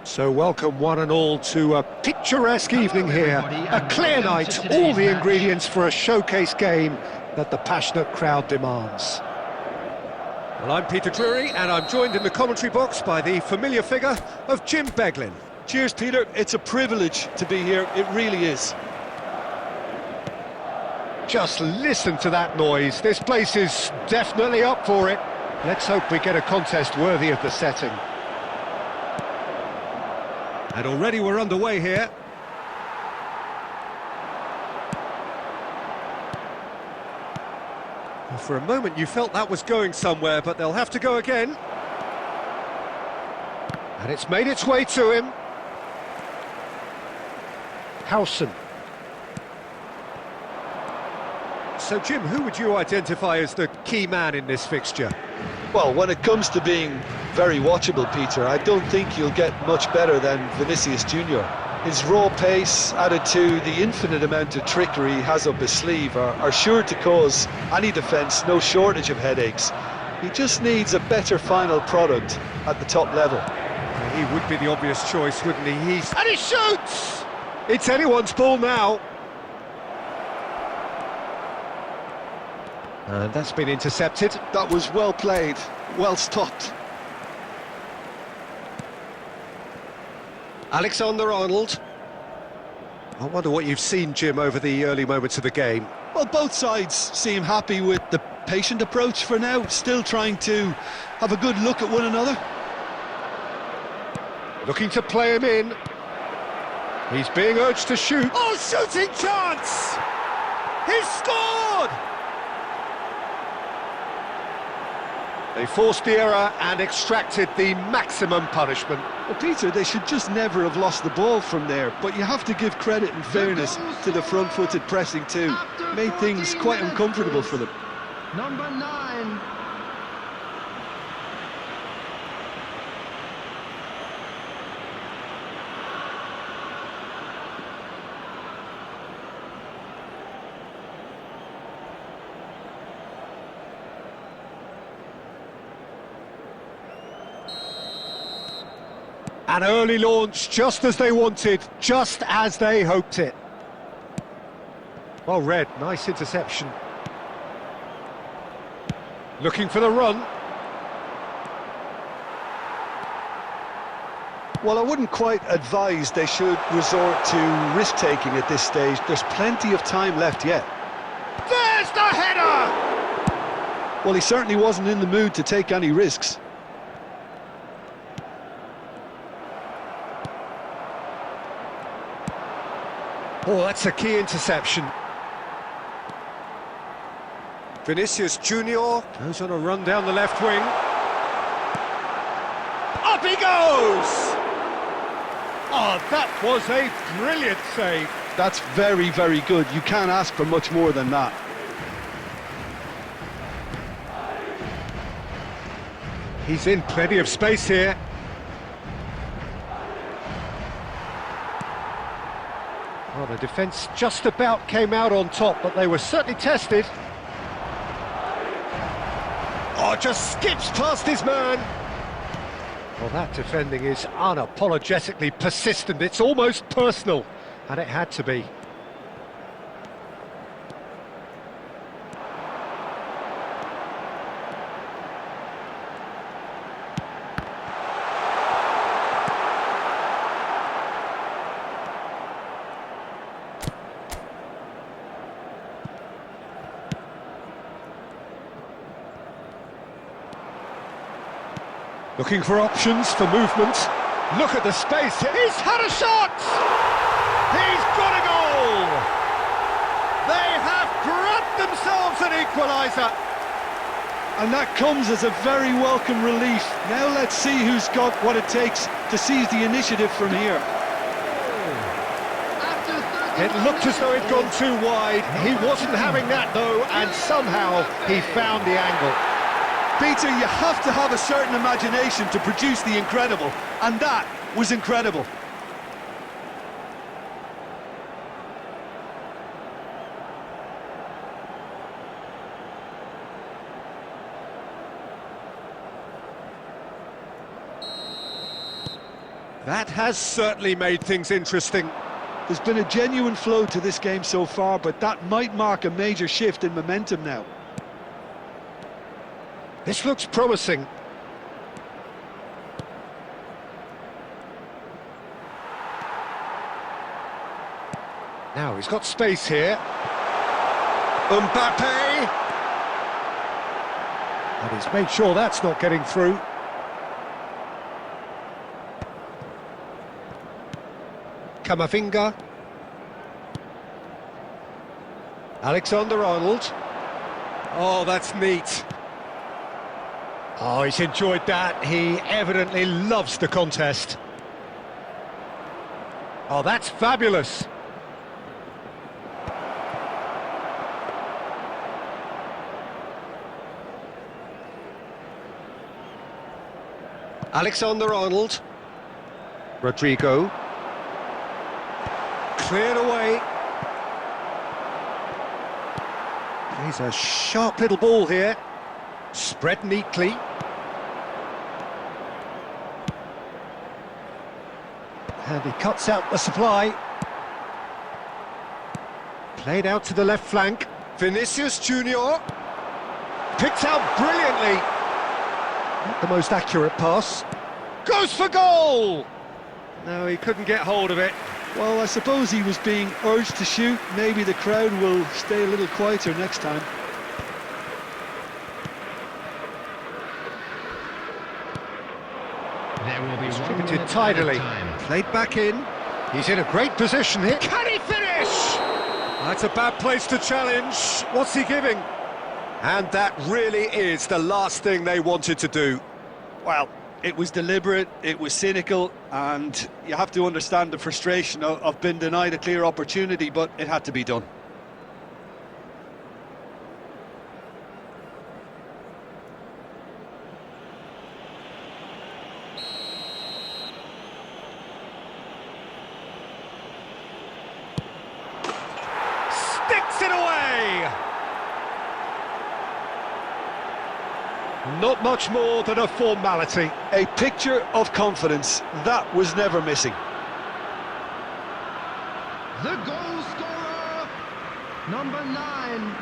So welcome one and all to a picturesque evening here, a clear night, all the ingredients for a showcase game that the passionate crowd demands. Well, I'm Peter Drury and I'm joined in the commentary box by the familiar figure of Jim Beglin. Cheers, Peter. It's a privilege to be here, it really is. Just listen to that noise, this place is definitely up for it. Let's hope we get a contest worthy of the setting. And already we're underway here. Well, for a moment you felt that was going somewhere, but they'll have to go again. And it's made its way to him. Howson. So Jim, who would you identify as the key man in this fixture? Well, when it comes to being very watchable, Peter, I don't think you'll get much better than Vinicius Junior. His raw pace, added to the infinite amount of trickery he has up his sleeve, are sure to cause any defence no shortage of headaches. He just needs a better final product at the top level. He would be the obvious choice, wouldn't he? And he shoots! It's anyone's ball now. And that's been intercepted. That was well played, well stopped. Alexander-Arnold. I wonder what you've seen, Jim, over the early moments of the game. Well, both sides seem happy with the patient approach for now, still trying to have a good look at one another. Looking to play him in. He's being urged to shoot. Oh, shooting chance! He's scored! They forced the error and extracted the maximum punishment. Well, Peter, they should just never have lost the ball from there, but you have to give credit and fairness to the front-footed pressing too. Made things quite uncomfortable for them. Number 9. An early launch, just as they wanted, just as they hoped it. Well read, nice interception. Looking for the run. Well, I wouldn't quite advise they should resort to risk-taking at this stage. There's plenty of time left yet. There's the header! Well, he certainly wasn't in the mood to take any risks. Oh, that's a key interception. Vinicius Junior goes on a run down the left wing. Up he goes! Oh, that was a brilliant save. That's very, very good. You can't ask for much more than that. He's in plenty of space here. Well, the defence just about came out on top, but they were certainly tested. Oh, just skips past his man. Well, that defending is unapologetically persistent. It's almost personal, and it had to be. Looking for options for movement. Look at the space. He's had a shot! He's got a goal! They have grabbed themselves an equaliser. And that comes as a very welcome relief. Now let's see who's got what it takes to seize the initiative from here. It looked as though it'd gone too wide. He wasn't having that though, and somehow he found the angle. Peter, you have to have a certain imagination to produce the incredible, and that was incredible. That has certainly made things interesting. There's been a genuine flow to this game so far, but that might mark a major shift in momentum now. This looks promising. Now he's got space here. Mbappe! And he's made sure that's not getting through. Camavinga. Alexander-Arnold. Oh, that's neat. Oh, he's enjoyed that. He evidently loves the contest. Oh, that's fabulous. Alexander-Arnold. Rodrigo. Cleared away. He's a sharp little ball here. Spread neatly. And he cuts out the supply. Played out to the left flank. Vinicius Junior. Picked out brilliantly. Not the most accurate pass. Goes for goal! No, he couldn't get hold of it. Well, I suppose he was being urged to shoot. Maybe the crowd will stay a little quieter next time. There will be Distributed tidily. Played back in. He's in a great position here. Can he finish? That's a bad place to challenge. What's he giving? And that really is the last thing they wanted to do. Well, it was deliberate, it was cynical, and you have to understand the frustration of being denied a clear opportunity, but it had to be done. Sticks it away! Not much more than a formality. A picture of confidence, that was never missing. The goal scorer, number 9.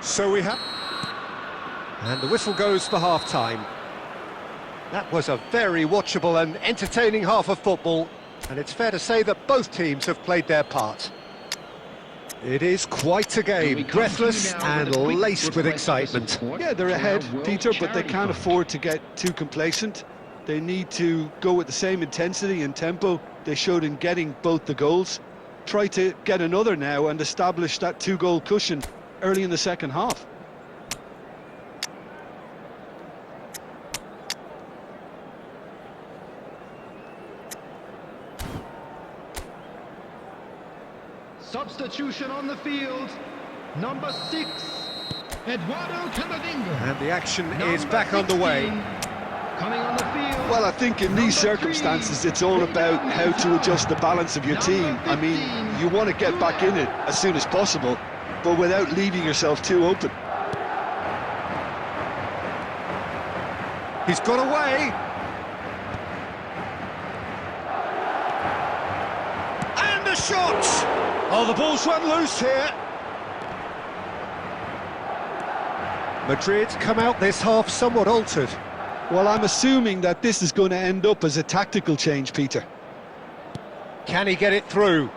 So we have... And the whistle goes for half-time. That was a very watchable and entertaining half of football, and it's fair to say that both teams have played their part. It is quite a game, breathless and laced with excitement. Yeah, they're ahead, Peter, but they can't afford to get too complacent. They need to go with the same intensity and tempo they showed in getting both the goals. Try to get another now and establish that 2-goal cushion early in the second half. Substitution on the field, number 6, Eduardo Camavinga. And the action is back underway. Coming on the field. Well, I think in these circumstances it's all about how to adjust the balance of your team. I mean, you want to get back in it as soon as possible, but without leaving yourself too open. He's got away. And a shot! Oh, the ball's run loose here. Madrid come out this half somewhat altered. Well, I'm assuming that this is going to end up as a tactical change, Peter. Can he get it through?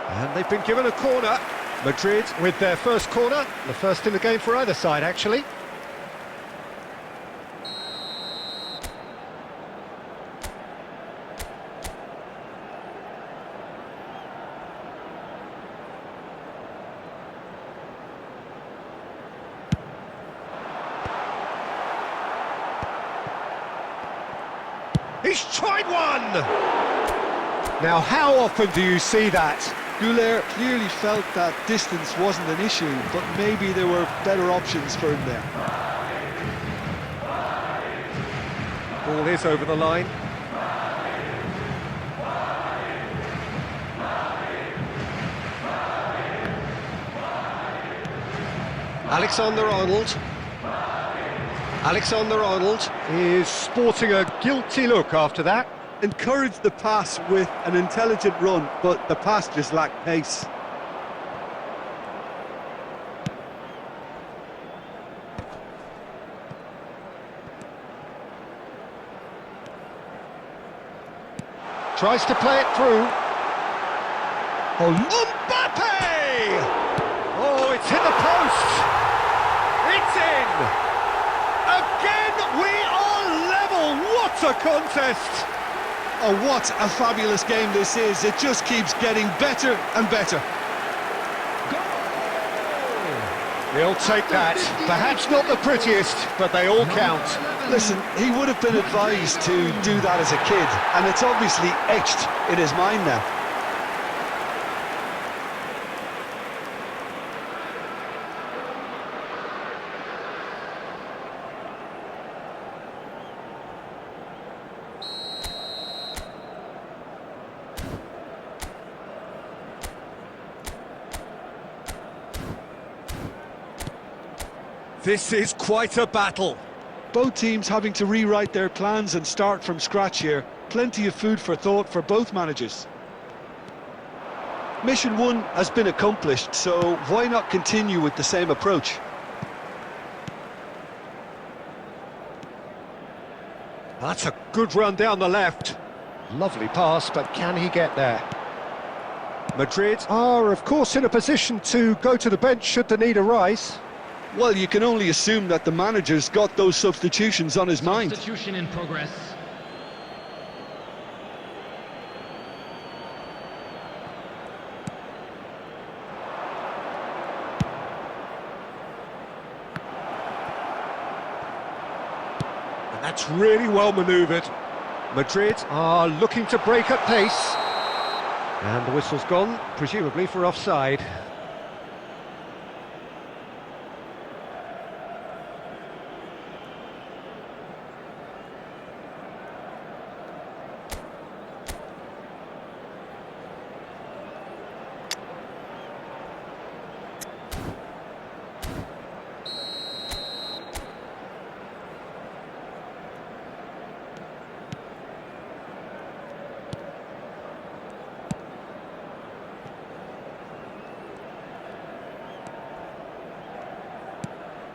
And they've been given a corner. Madrid with their first corner, the first in the game for either side, actually. He's tried one! Now, how often do you see that? Goulet clearly felt that distance wasn't an issue, but maybe there were better options for him there. Ball is over the line. Alexander-Arnold. Alexander-Arnold is sporting a guilty look after that. Encouraged the pass with an intelligent run, but the pass just lacked pace. Tries to play it through. Oh, Mbappe! Oh, it's hit the post! It's in! Again, we are level! What a contest! Oh, what a fabulous game this is. It just keeps getting better and better. He'll take that. Perhaps not the prettiest, but they all count. Listen, he would have been advised to do that as a kid, and it's obviously etched in his mind now. This is quite a battle. Both teams having to rewrite their plans and start from scratch here. Plenty of food for thought for both managers. Mission 1 has been accomplished, so why not continue with the same approach? That's a good run down the left. Lovely pass, but can he get there? Madrid are, of course, in a position to go to the bench should the need arise. Well, you can only assume that the manager's got those substitutions on his mind. Substitution in progress. And that's really well manoeuvred. Madrid are looking to break at pace. And the whistle's gone, presumably for offside.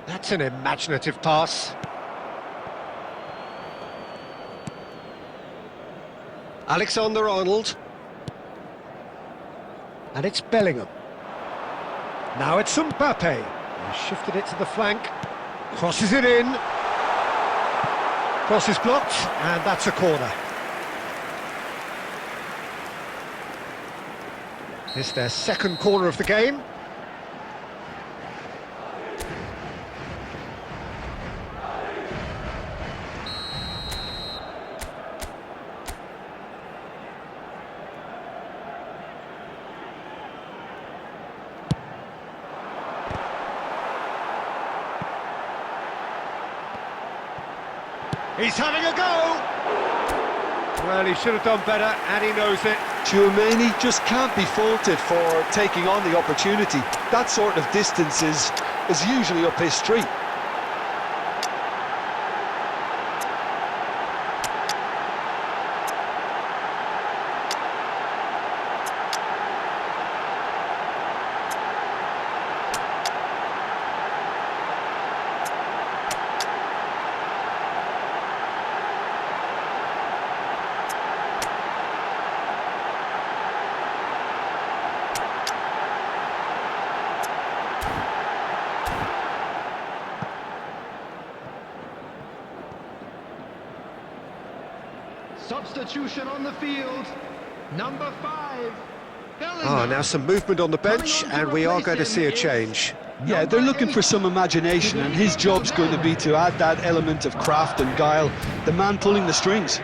That's an imaginative pass. Alexander-Arnold. And it's Bellingham. Now it's Mbappe. He shifted it to the flank. Crosses it in. Cross is blocked, and that's a corner. It's their second corner of the game. He's having a go! Well, he should have done better, and he knows it. Tchouaméni just can't be faulted for taking on the opportunity. That sort of distance is usually up his street. Substitution on the field. Number 5. Ah, now some movement on the bench, and we are going to see a change. Yeah, they're looking for some imagination, and his job's going to be to add that element of craft and guile, the man pulling the strings.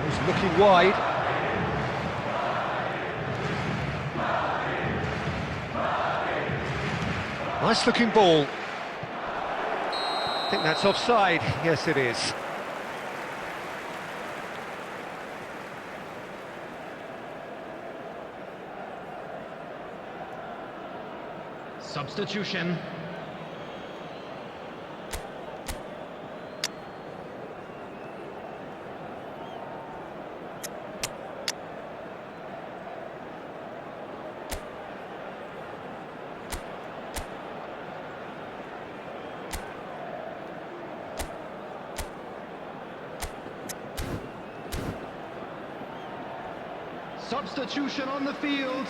He's looking wide. Nice looking ball. I think that's offside. Yes, it is. Substitution. Substitution on the field.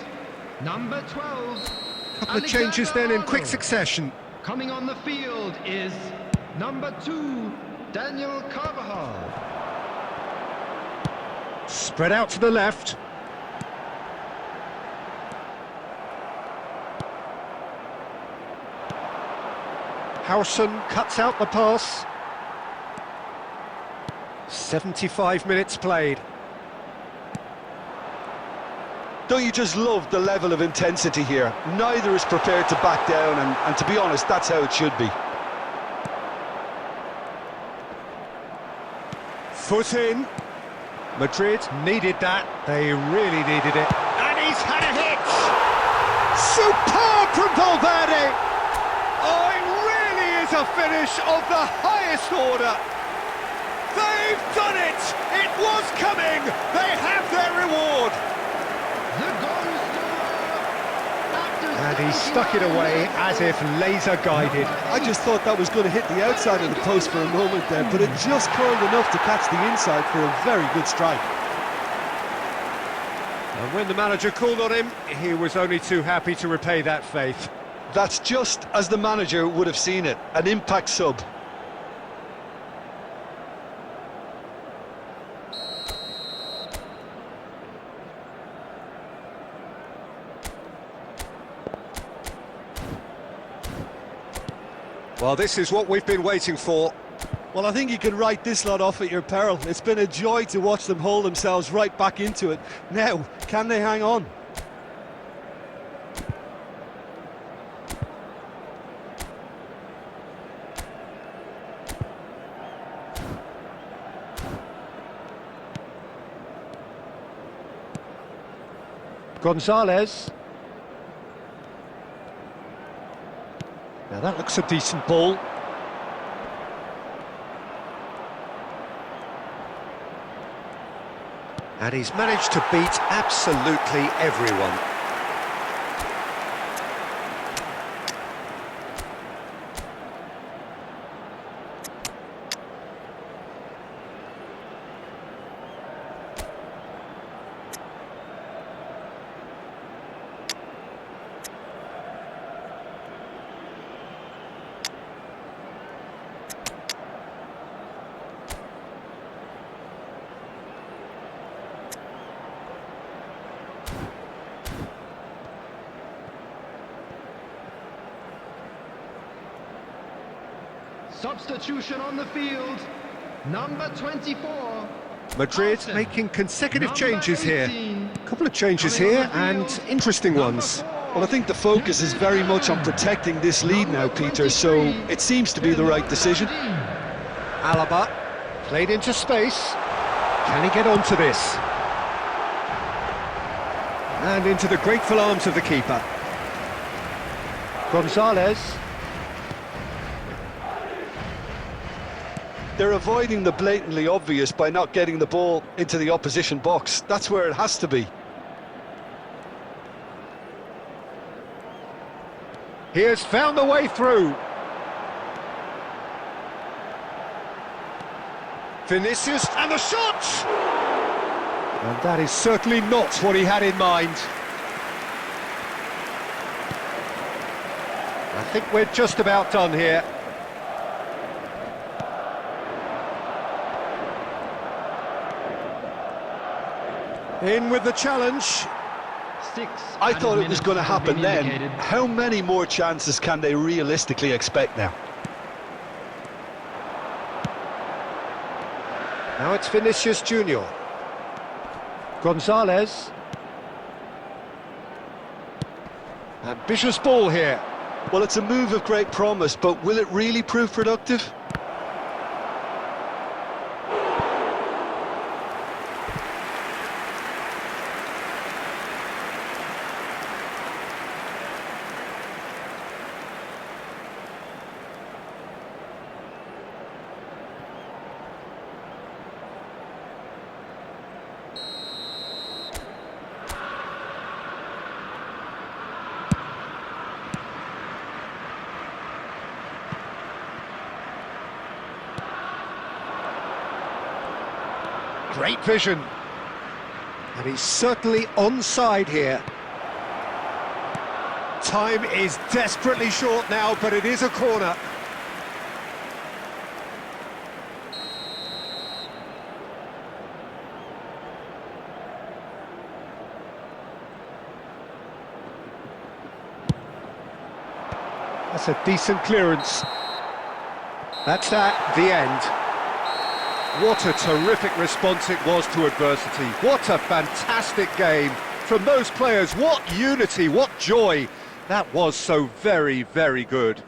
Number 12. Couple of changes then in quick succession. Coming on the field is number 2, Daniel Carvajal. Spread out to the left. Howson cuts out the pass. 75 minutes played. Don't you just love the level of intensity here? Neither is prepared to back down, and to be honest, that's how it should be. Foot in. Madrid needed that. They really needed it. And he's had a hit! Superb from Valverde! Oh, it really is a finish of the highest order. They've done it! It was coming! They have their reward! And he stuck it away as if laser guided. I just thought that was going to hit the outside of the post for a moment there, but it just curled enough to catch the inside for a very good strike. And when the manager called on him, he was only too happy to repay that faith. That's just as the manager would have seen it, an impact sub. Well, this is what we've been waiting for. Well, I think you can write this lot off at your peril. It's been a joy to watch them hold themselves right back into it. Now, can they hang on? Gonzalez. Now that looks a decent ball. And he's managed to beat absolutely everyone. Substitution on the field, number 24. Madrid making consecutive changes here. A couple of changes here and interesting ones. Well, I think the focus is very much on protecting this lead now, Peter, so it seems to be the right decision. Alaba played into space. Can he get onto this? And into the grateful arms of the keeper. Gonzalez. They're avoiding the blatantly obvious by not getting the ball into the opposition box. That's where it has to be. He has found the way through. Vinicius, and the shot! And that is certainly not what he had in mind. I think we're just about done here. In with the challenge. I thought it was going to happen then. How many more chances can they realistically expect now? Now it's Vinicius Junior. Gonzalez. Ambitious ball here. Well, it's a move of great promise, but will it really prove productive? Great vision. And he's certainly onside here. Time is desperately short now, but it is a corner. That's a decent clearance. That's that, the end. What a terrific response it was to adversity. What a fantastic game from those players. What unity, what joy. That was so very, very good.